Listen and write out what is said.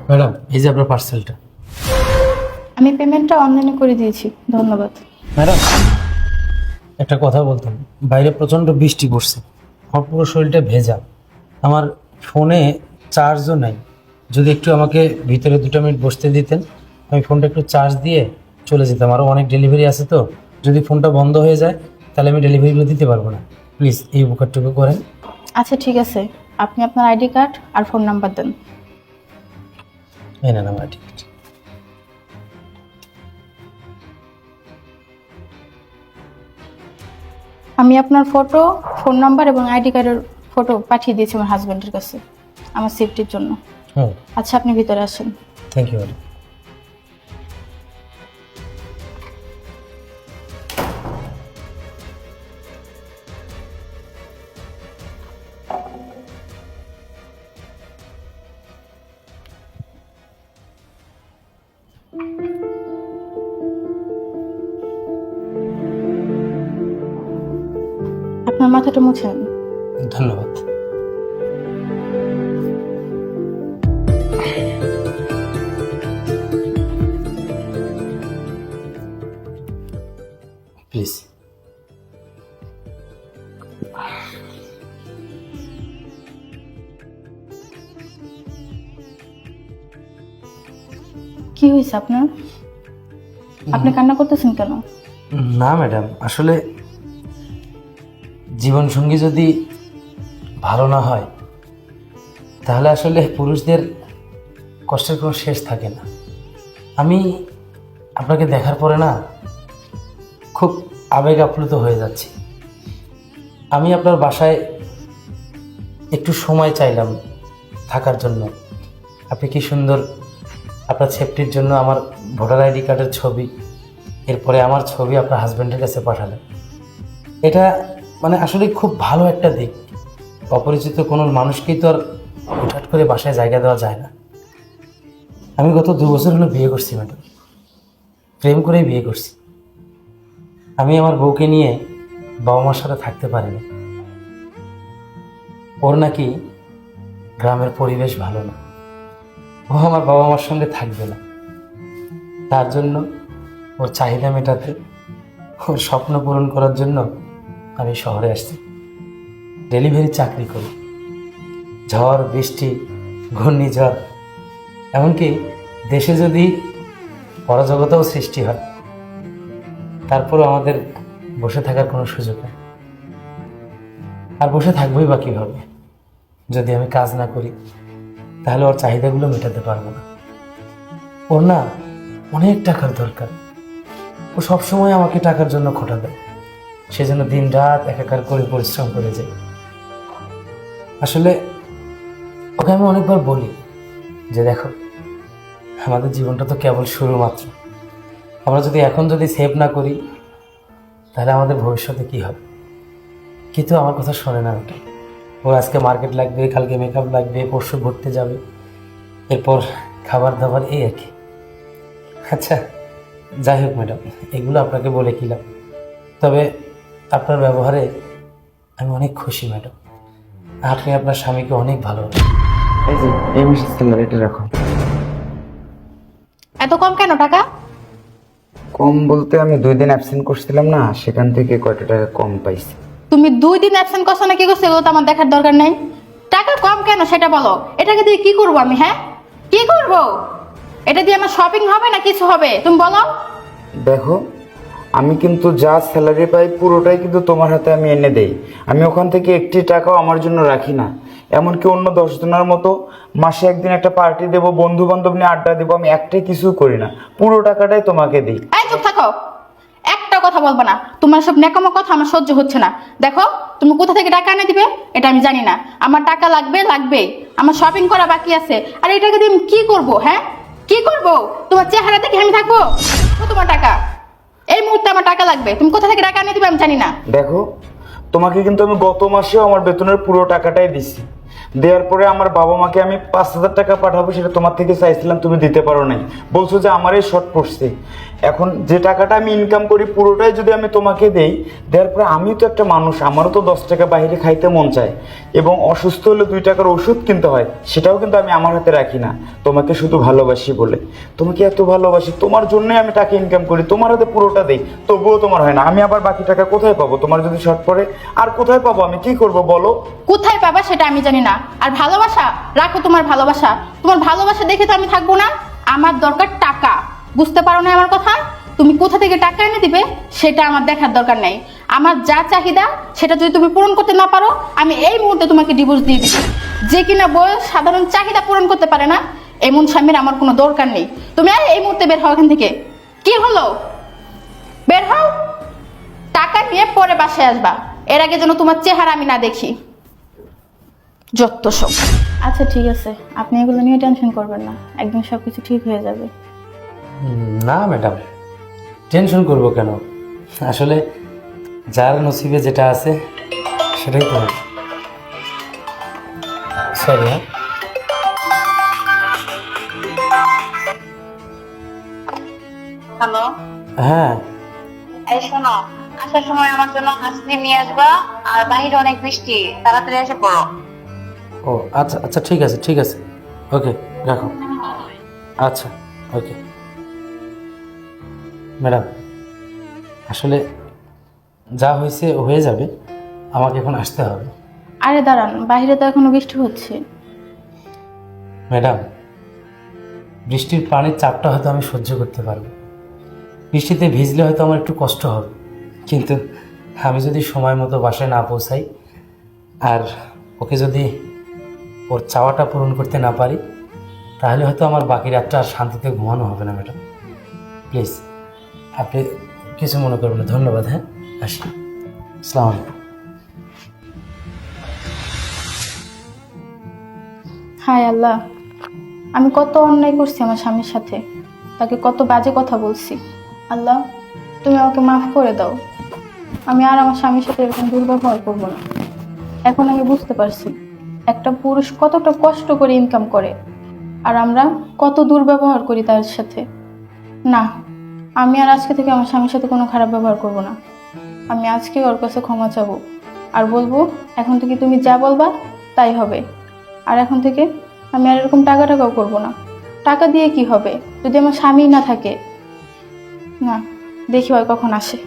Madam, এই যে আপনার পার্সেলটা। আমি পেমেন্টটা অনলাইনে করে দিয়েছি, ধন্যবাদ। ম্যাডাম, একটা কথা বলতাম। বাইরে প্রচণ্ড বৃষ্টি পড়ছে, আমার পুরো শরীরটা ভেজা, আমার ফোনে চার্জও নাই। যদি একটু আমাকে ভিতরে 2 মিনিট বসতে দিতেন, আমি ফোনটা একটু চার্জ দিয়ে চলে যেতাম। আরও অনেক ডেলিভারি আছে তো, যদি ফোনটা বন্ধ হয়ে যায় তাহলে আমি ডেলিভারিগুলো দিতে পারবো না। প্লিজ এই উপকারটুকু করেন। আচ্ছা ঠিক আছে, আপনি আপনার আইডি কার্ড আর ফোন নাম্বার দেন। এই না আমার টিকিট। আমি আপনার ফটো, ফোন নাম্বার এবং আইডি কার্ডের ফটো পাঠিয়ে দিয়েছি আমার হাজব্যান্ডের কাছে আমার সেফটির জন্য। হুম, আচ্ছা আপনি ভিতরে আসেন। Thank you madam. আপনার মাথাটা মুছেন। ধন্যবাদ। প্লিজ। কি হয়েছে আপনার? আপনি কান্না করতেছেন কেন? না ম্যাডাম, আসলে জীবনসঙ্গী যদি ভালো না হয় তাহলে আসলে পুরুষদের কষ্টের কোনো শেষ থাকে না। আমি আপনাকে দেখার পরে না খুব আবেগ আপ্লুত হয়ে যাচ্ছি। আমি আপনার বাসায় একটু সময় চাইলাম থাকার জন্য। আপনি কি সুন্দর আপনার সেফটির জন্য আমার ভোটার আইডি কার্ডের ছবি, এরপরে আমার ছবি আপনার হাজব্যান্ডের কাছে পাঠালেন। এটা মানে আসলে খুব ভালো একটা দিক। অপরিচিত কোনো মানুষকেই তো আর হুটহাট করে বাসায় জায়গা দেওয়া যায় না। আমি গত 2 বছর হলো বিয়ে করছি ম্যাডাম, প্রেম করেই বিয়ে করছি। আমি আমার বউকে নিয়ে বাবা মার সাথে থাকতে পারিনি। ওর নাকি গ্রামের পরিবেশ ভালো না, ও আমার বাবা মার সঙ্গে থাকবে না। তার জন্য ওর চাহিদা মেটাতে, ওর স্বপ্ন পূরণ করার জন্য আমি শহরে আসছি। ডেলিভারি চাকরি করি। ঝড় বৃষ্টি, ঘূর্ণিঝড়, এমনকি দেশে যদি অরাজকতাও সৃষ্টি হয় তারপরও আমাদের বসে থাকার কোনো সুযোগ নেই। আর বসে থাকবোই বা কীভাবে? যদি আমি কাজ না করি তাহলে ওর চাহিদাগুলো মেটাতে পারবো না। ওর না অনেক টাকার দরকার, ও সবসময় আমাকে টাকার জন্য খোটা দেয়। সেজন্য দিন রাত একাকার করে পরিশ্রম করে যাই। আসলে ওকে আমি অনেকবার বলি যে দেখো, আমাদের জীবনটা তো কেবল শুরু মাত্র। আমরা যদি এখন সেভ না করি তাহলে আমাদের ভবিষ্যতে কি হবে? কিন্তু আমার কথা শোনে না ওটা। ও আজকে মার্কেট লাগবে, কালকে মেকআপ লাগবে, পরশু ঘুরতে যাবে, এরপর খাবার দাবার, এই আর কি। আচ্ছা যাই হোক ম্যাডাম, এগুলো আপনাকে বলে কি লাভ? তবে আপনার ব্যবহারে আমি অনেক খুশি ম্যাডাম। আপনি আপনার স্বামীকে অনেক ভালোবাসেন। এই যে এই মাসের স্যালারিটা রাখো। এত কম কেন টাকা? কম বলতে আমি 2 দিন অ্যাবসেন্ট করছিলাম না, সেখান থেকে কয়টা টাকা কম পাইছি। তুমি 2 দিন অ্যাবসেন্ট করছো না কি করছো এগুলো তো আমার দেখার দরকার নাই। টাকা কম কেন সেটা বলো। এটাকে দিয়ে কি করবো আমি? হ্যাঁ কি করবো? এটা দিয়ে আমার শপিং হবে না কিছু হবে? তুমি বলো। দেখো, আমি কিন্তু যা স্যালারি পাই পুরোটাই কিন্তু তোমার হাতে আমি এনে দেই। আমি ওখান থেকে একটি টাকাও আমার জন্য রাখি না। এমনকি অন্য 10 জনের মতো মাসে একদিন একটা পার্টি দেবো, বন্ধু বান্ধব নিয়ে আড্ডা দেবো, আমি একটাই কিছু করি না, পুরো টাকাটাই তোমাকে দিই। এই চুপ থাকো, একটা কথা বলবো না। তোমার সব নেকামো কথা আমার সহ্য হচ্ছে না। দেখো তুমি কোথা থেকে টাকা এনে দিবে এটা আমি জানি না। আমার টাকা লাগবে লাগবে, আমার শপিং করা বাকি আছে। আর এই টাকা দিয়ে আমি কি করবো? হ্যাঁ কি করবো? তোমার চেহারা দেখে আমি থাকবো? তোমার টাকা এই মুহূর্তে আমার টাকা লাগবে, তুমি কোথা থেকে টাকা এনে দিবে আমি জানি না। দেখো, তোমাকে কিন্তু আমি গত মাসেও আমার বেতনের পুরো টাকাটাই দিছি। দেওয়ার পরে আমার বাবা মাকে আমি 5,000 টাকা পাঠাবো, সেটা তোমার থেকে চাইছিলাম, তুমি দিতে পারো নাই, বলছো যে আমারই শর্ট পড়ছে। এখন যে টাকাটা আমি ইনকাম করি পুরোটাই যদি আমি তোমাকে দেই, দেওয়ার পরে আমি তো একটা মানুষ, আমারও তো 10 টাকা বাইরে খাইতে মন চায়, এবং অসুস্থ হলে 2 টাকার ওষুধ কিনতে হয়, সেটাও কিন্তু আমি আমার হাতে রাখি না, তোমাকে শুধু ভালোবাসি বলে। তোমাকে এত ভালোবাসি, তোমার জন্যই আমি টাকা ইনকাম করি, তোমার হাতে পুরোটা দেই, তবুও তোমার হয় না। আমি আবার বাকি টাকা কোথায় পাবো? তোমার যদি শর্ট পড়ে আর কোথায় পাবো? আমি কি করব বলো? কোথায় পাবা সেটা আমি জানি না। আর ভালোবাসা রাখো, তোমার ভালোবাসা, তোমার ভালোবাসা দেখে তো আমি থাকবো না। আমার দরকার টাকা, বুঝতে পারো না আমার কথা? তুমি কোথা থেকে টাকা এনে দিবে সেটা আমার দেখার দরকার নেই। আমার যা চাহিদা সেটা যদি তুমি পূরণ করতে না পারো, আমি এই মুহূর্তে তোমাকে ডিভোর্স দিয়ে দিই। যে কিনা বয়স সাধারণ চাহিদা পূরণ করতে পারে না, এমন স্বামীর আমার কোনো দরকার নেই। তুমি আর এই মুহূর্তে বের হও এখান থেকে। কি হলো? বের হও, টাকা নিয়ে পরে বাসায় আসবা। এর আগে যেন তোমার চেহারা আমি না দেখি। যত সব। আচ্ছা ঠিক আছে, আপনি এগুলো নিয়ে টেনশন করবেন না, একদিন সবকিছু ঠিক হয়ে যাবে। না ম্যাডাম, টেনশন করব কেন? আসলে যার নসিবে যেটা আছে সেটাই তো হবে। সরি। হ্যাঁ, হ্যালো, হ্যাঁ এই শোনো, আসার সময় আমার জন্য আইসক্রিম নিয়ে আসবা, আর বাইরে অনেক বৃষ্টি, তাড়াতাড়ি এসে পড়ো। ও আচ্ছা আচ্ছা, ঠিক আছে ঠিক আছে, ওকে রাখো। আচ্ছা ওকে ম্যাডাম, আসলে যা হয়েছে হয়ে যাবে, আমাকে এখন আসতে হবে। আরে দাঁড়ান, বাইরে তো এখনো বৃষ্টি হচ্ছে। ম্যাডাম, বৃষ্টির পানির চাপটা হয়তো আমি সহ্য করতে পারবো, বৃষ্টিতে ভিজলে হয়তো আমার একটু কষ্ট হবে, কিন্তু আমি যদি সময় মতো বাসায় না পৌঁছাই আর ওকে যদি ওর চাওয়াটা পূরণ করতে না পারি, তাহলে হয়তো আমার বাকি রাতটা আর শান্তিতে ঘুমানো হবে না। ম্যাডাম প্লিজ, আপনি কিছু মনে করবেন না। ধন্যবাদ। হ্যাঁ, আসি। আসসালামু আলাইকুম। হায় আল্লাহ, আমি কত অন্যায় করছি আমার স্বামীর সাথে, তাকে কত বাজে কথা বলছি। আল্লাহ, তুমি আমাকে মাফ করে দাও। আমি আর আমার স্বামীর সাথে এরকম দুর্ব্যবহার করবো না। এখন আমি বুঝতে পারছি একটা পুরুষ কতটা কষ্ট করে ইনকাম করে, আর আমরা কত দুর্ব্যবহার করি তার সাথে। না, আমি আর আজকে থেকে আমার স্বামীর সাথে কোনো খারাপ ব্যবহার করব না। আমি আজকে ওর কাছে ক্ষমা চাবো আর বলবো, এখন থেকে তুমি যা বলবা তাই হবে। আর এখন থেকে আমি আর এরকম টাকাও করবো না। টাকা দিয়ে কি হবে যদি আমার স্বামী না থাকে? না, দেখি হয় কখন আসে।